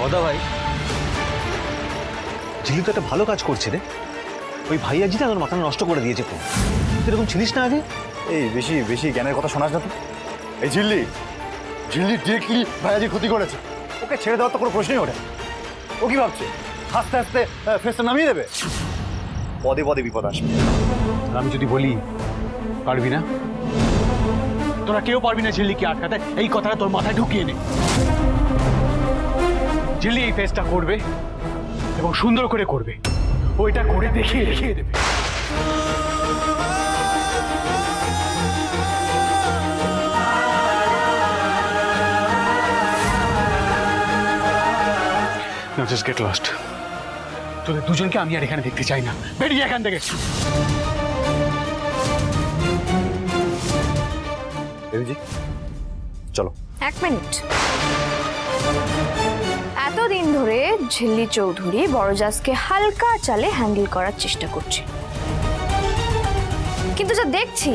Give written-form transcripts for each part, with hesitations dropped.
বদা ভাই, ঝিলি তো একটা ভালো কাজ করছে রে। ওই ভাইয়াজি না আমার মাথা নষ্ট করে দিয়েছে। তুই এরকম ছিলিস না আগে? এই বেশি বেশি জ্ঞানের কথা শোনাস না তো। এই ঝিল্লি ঝিল্লি ডিরেক্টলি ভাইয়াজির ক্ষতি করেছে। ওকে ছেড়ে দেওয়ার তো কোনো প্রশ্নই ওঠে। ও কি ভাবছে আস্তে আস্তে ফেসটা নামিয়ে দেবে? পদে পদে বিপদ আসবে। আমি যদি বলি পারবি না, তোরা কেউ পারবি না ঝিল্লিকে আটকাতে। এই কথাটা তোর মাথায় ঢুকিয়ে নে। ঝিল্লি এই ফেসটা করবে এবং সুন্দর করে করবে। ওইটা করে দেখিয়ে দেখিয়ে দেবে। Now just get lost. তোদের দুজনকে আমি আর এখানে দেখতে চাই না। বেরিয়ে এখান থেকে। দেবীজি চলো। এক মিনিট। এতদিন ধরে ঝিল্লি চৌধুরী বড়জাজকে হালকা চালে হ্যান্ডেল করার চেষ্টা করছে, কিন্তু যা দেখছি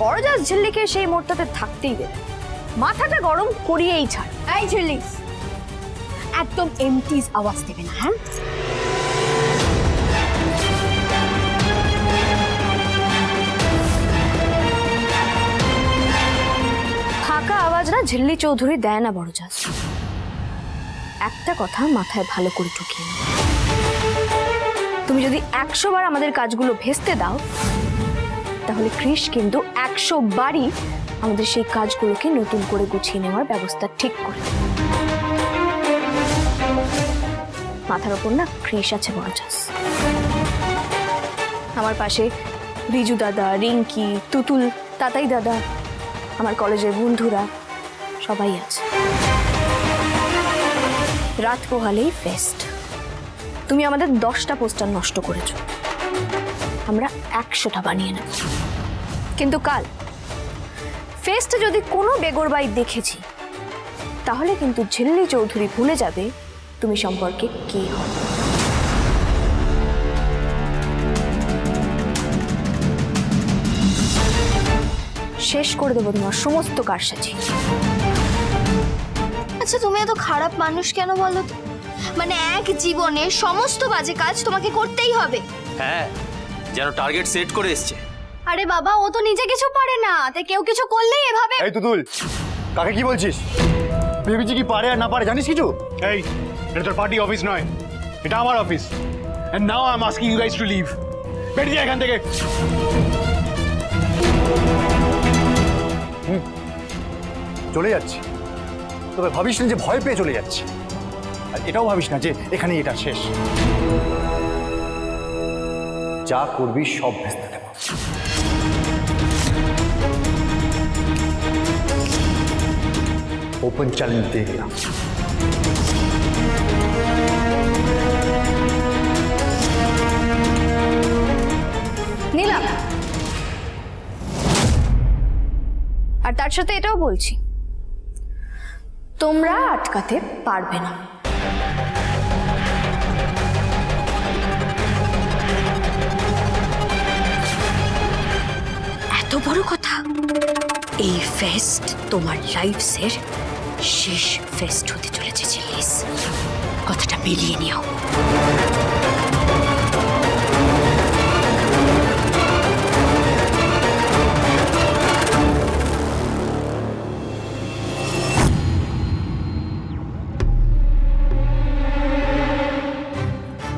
বড়জাজ ঝিল্লিকে সেই মুহূর্তে থাকতেই দেবে। মাথাটা গরম করিয়েই ছাড়। এই ঝিল্লি, একদম এমটিজ আওয়াজ দেবে না, হ্যাঁ? ফাঁকা আওয়াজ না ঝিল্লি চৌধুরী দেয় না বড়জাজ। একটা কথা মাথায় ভালো করে ঢুকিয়ে নাও, তুমি যদি 100 বার আমাদের কাজগুলো ভেস্তে দাও, তাহলে কৃষ কিন্তু 100 বারই আমাদের সেই কাজগুলোকে নতুন করে গুছিয়ে নেওয়ার ব্যবস্থা ঠিক করে। মাথার ওপর না কৃষ আছে বড়জাজ। আমার পাশে রিজু দাদা, রিঙ্কি, তুতুল, তাতাই দাদা, আমার কলেজের বন্ধুরা সবাই আছে। রাত পোহালেই ফেস্ট। তুমি আমাদের 10টা পোস্টার নষ্ট করেছো, আমরা 100টা বানিয়ে নেব। কিন্তু কাল ফেস্টে যদি কোনো বেগরবাই দেখেছি, তাহলে কিন্তু ঝিল্লি চৌধুরী ভুলে যাবে তুমি সম্পর্কে কি হও। শেষ করে দেবো তোমার সমস্ত কারসাজি। আচ্ছা, তুমি এত খারাপ মানুষ কেন বলো তো? মানে এক জীবনে সমস্ত বাজে কাজ তোমাকে করতেই হবে? হ্যাঁ, যেন টার্গেট সেট করে এসছে। আরে বাবা, ও তো নিজে কিছু পারে না, তাই কেউ কিছু করলেই এভাবে। এই তুতুল, কাকে কি বলছিস? বেবিজি কি পারে আর না পারে জানিস কিছু? এই, এটা তোর পার্টি অফিস নয়, এটা আমার office. And now I'm asking you guys to leave. বেরিয়ে এখান থেকে। চলে যাচ্ছি, তবে ভাবিস না যে ভয় পেয়ে চলে যাচ্ছি। আর এটাও ভাবিস না যে এখানেই এটা শেষ। যা করবি সব ভেস্তে দেব। ওপেন চ্যালেঞ্জ দিয়ে দিলাম। নিলাম। আর তার সাথে এটাও বলছি, তোমরা আটকাতে পারবে না। এত বড় কথা? এই ফেস্ট তোমার লাইফসের শেষ ফেস্ট হতে চলেছে ঝিল্লিস, কথাটা মিলিয়ে নিও।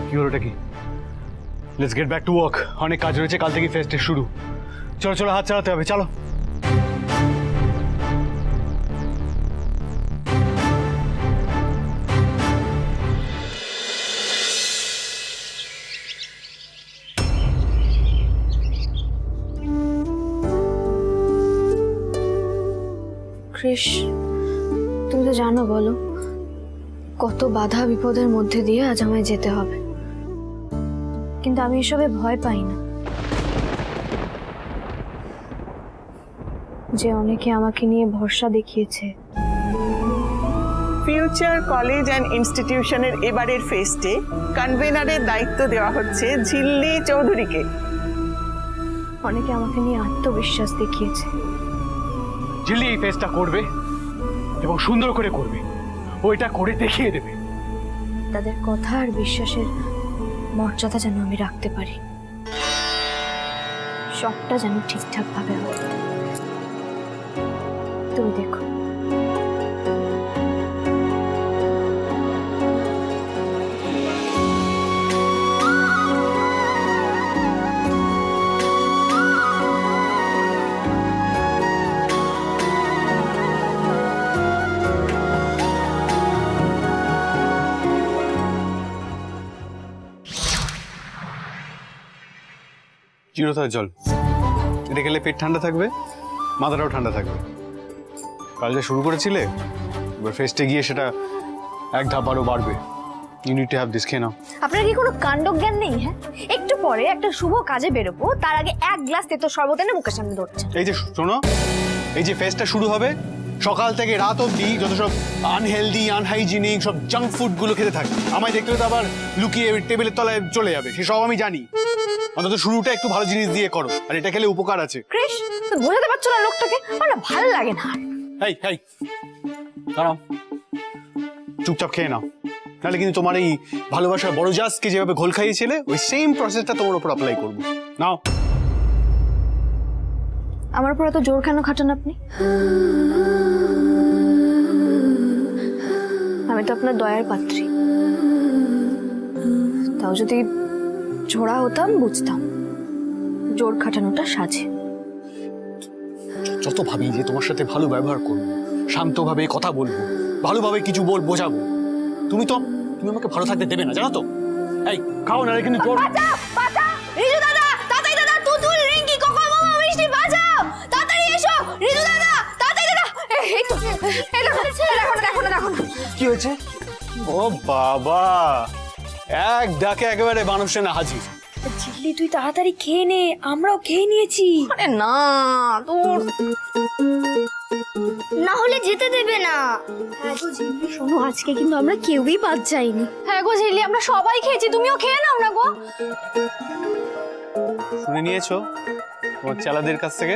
কি হলো, এটা কি? Let's get back to work. অনেক কাজ রয়েছে, কাল থেকে ফেস্টের শুরু। চলো চলো, হাত চালাতে হবে, চলো। কৃষ, তুমি তো জানো, বলো কত বাধা বিপদের মধ্যে দিয়ে আজ আমায় যেতে হবে, কিন্তু আমি এসবে ভয় পাই না। যে অনেকে আমাকে নিয়ে ভরসা দেখিয়েছে। ফিউচার কলেজ অ্যান্ড ইনস্টিটিউশনের এবারের ফেস্টে কনভেনারের দায়িত্ব দেওয়া হচ্ছে ঝিল্লি চৌধুরীকে। অনেকে আমাকে নিয়ে আত্মবিশ্বাস দেখিয়েছে। ঝিল্লি এই ফেস্টটা করবে এবং সুন্দর করে করবে। ও এটা করে দেখিয়ে দেবে। তাদের কথা আর বিশ্বাসের মর্যাদা যেন আমি রাখতে পারি, সবটা যেন ঠিকঠাক ভাবে হয়। তুমি দেখো চিরতর জল, এটা খেলে পেট ঠান্ডা থাকবে, মাথাটাও ঠান্ডা থাকবে। কাল যা শুরু করেছিলে, এবার ফেস্টে গিয়ে সেটা এক ধাপ আরও বাড়বে। You need to have this, খেয়ে নাও। আপনার কি কোনো কাণ্ডজ্ঞান নেই? হ্যাঁ, একটু পরে একটা শুভ কাজে বেরোবো, তার আগে এক গ্লাস তেতো শরবত এনে মুখের সামনে ধরছে। এই যে শোনো, এই যে ফেস্টটা শুরু হবে, সকাল থেকে রাত অবধি যত সব আনহেলদি আনহাইজিনিক সব জাঙ্ক ফুডগুলো খেতে থাকে, আমায় দেখলে তো আবার লুকিয়ে টেবিলের তলায় চলে যাবে, সেসব আমি জানি। অন্তত শুরুটা একটু ভালো জিনিস দিয়ে করো, আর এটা খেলে উপকার আছে। ক্রিস, তুই বোঝাতে পারছো না লোকটাকে? আমার না ভালো লাগে না। এই এই দাঁড়াও, চুপচাপ খেয়ে নাও, নাহলে কিন্তু তোমার এই ভালোবাসার বড় জাজকে যেভাবে ঘোল খাইয়েছিলে, ওই সেম প্রসেসটা তোমার উপর অ্যাপ্লাই করবো। নাও। আমার উপর এত জোর কেন খাটান আপনি? আমি তো আপনার দয়ার পাত্রী। তাও যদি ঝোড়া হতাম বুঝতাম জোর খাটানোটা সাজে। যত ভাবি যে তোমার সাথে ভালো ব্যবহার করবো, শান্তভাবে কথা বলবো, ভালোভাবে কিছু বোঝাবো, তুমি আমাকে ভালো থাকতে দেবে না, জানো তো? এই খাও না, কিন্তু জোর। রিজু দাদা, তাড়াতাড়ি দাদা, তুতুল, রিঙ্কি, কোকো, মামা, মিষ্টি, বাঁচাও, তাড়াতাড়ি এসো। রিজু দাদা, তাড়াতাড়ি দাদা, এই তো, এই দেখো। কি হয়েছে? ও বাবা, এক ডাকে একেবারে বানর সেনা হাজির। ঝিল্লি, তুই তাড়াতাড়ি খেয়ে নে, আমরাও খেয়ে নিয়েছি। আরে না, তোর না হলে যেতে দেবে না। হ্যাঁ গো ঝিল্লি, শোনো, আজকে কিন্তু আমরা কেউই বাদ যাইনি। হ্যাঁ গো ঝিল্লি, আমরা সবাই খেয়েছি, তুমিও খেয়ে নাও না গো। শুনে নিয়েছো তোমার চালাদের কাছ থেকে?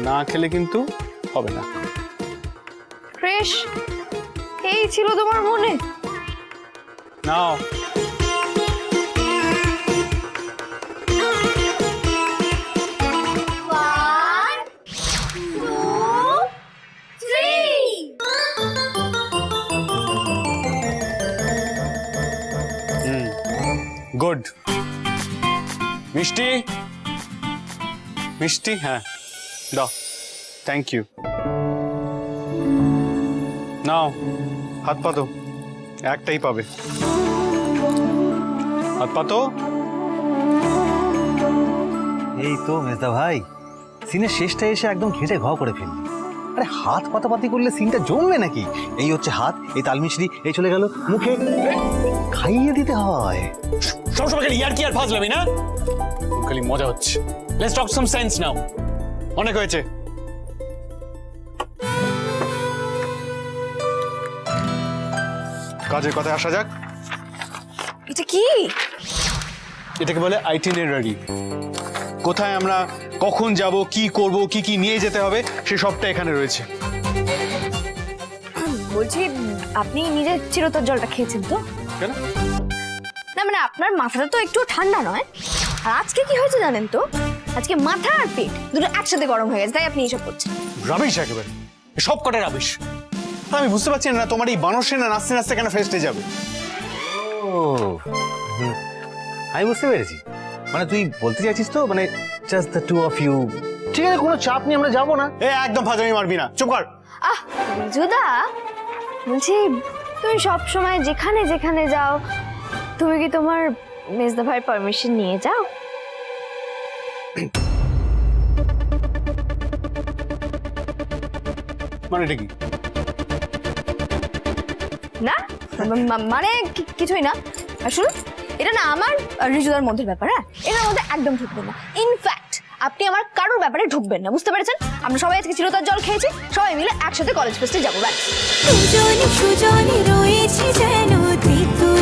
না খেলে কিন্তু হবে না। ক্রিস, এই ছিল তোমার মনে? নাও। গুড। মিষ্টি, মিষ্টি, হ্যাঁ দাও। Thank you. নাও, হাত পাতো, একটাই পাবে। হাত পাতো। এই তো মেজদা ভাই, সিনের শেষটা এসে একদম ঘেঁটে ঘ করে ফেললি। আরে হাত পাতাপাতি করলে সিনটা জমবে নাকি? এই হচ্ছে হাত, এই তালমিছরি, এই চলে গেল মুখে, খাইয়ে দিতে হয়। সবসময় খালি ইয়ার কি আর ফাজলামি না, খালি মজা হচ্ছে। লেটস টক সাম সেন্স নাও। অনেক হয়েছে। কাজের কথায় আসা যাক। এটা কি? এটাকে বলে আইটিনারারি। কোথায় আমরা কখন যাব, কি করব, কি কি নিয়ে যেতে হবে, সে সবটা এখানে রয়েছে। বলছি, আপনি নিজের চিরতর জলটা খেয়েছেন তো? কেন? না মানে আপনার মাথাটা তো একটু ঠান্ডা নয়? আর আজকে কি হয়েছে জানেন তো? আজকে মাথা আর পেট দুটো একসাথে গরম হয়ে গেছে, তাই আপনি এসব করছেন। রাবিশ একেবারে, সব কটা রাবিশ। আমি বুঝতে পারছি না তোমার এই বানর সেনা নাচতে নাচতে কেন ফেস্টে যাবে। ও, আমি বুঝতে পেরেছি, মানে তুই বলতে চাইছিস তো, মানে just the two of you. ঠিক আছে, কোনো চাপ নিয়ে আমরা যাবো না। এ একদম ফাজলামি মারবি না, চুপ কর। রিজুদা, বলছি তুমি সব সময় যেখানে যেখানে যাও, তুমি কি তোমার মেজদা ভাইয়ের পারমিশন নিয়ে যাও? মানে এটা কি? না মানে কিছুই না। আসলে এটা না আমার আর রিজুদার মধ্যে ব্যাপার। হ্যাঁ, এটার মধ্যে একদম ঢুকবেন না। ইনফ্যাক্ট আপনি আমার কারোর ব্যাপারে ঢুকবেন না, বুঝতে পেরেছেন? আমরা সবাই আজকে চিরতর জল খেয়েছি, সবাই মিলে একসাথে কলেজ ফেস্টে যাবো। ব্যাস। সুজনি সুজনি রয়েছে যেন তেঁতুল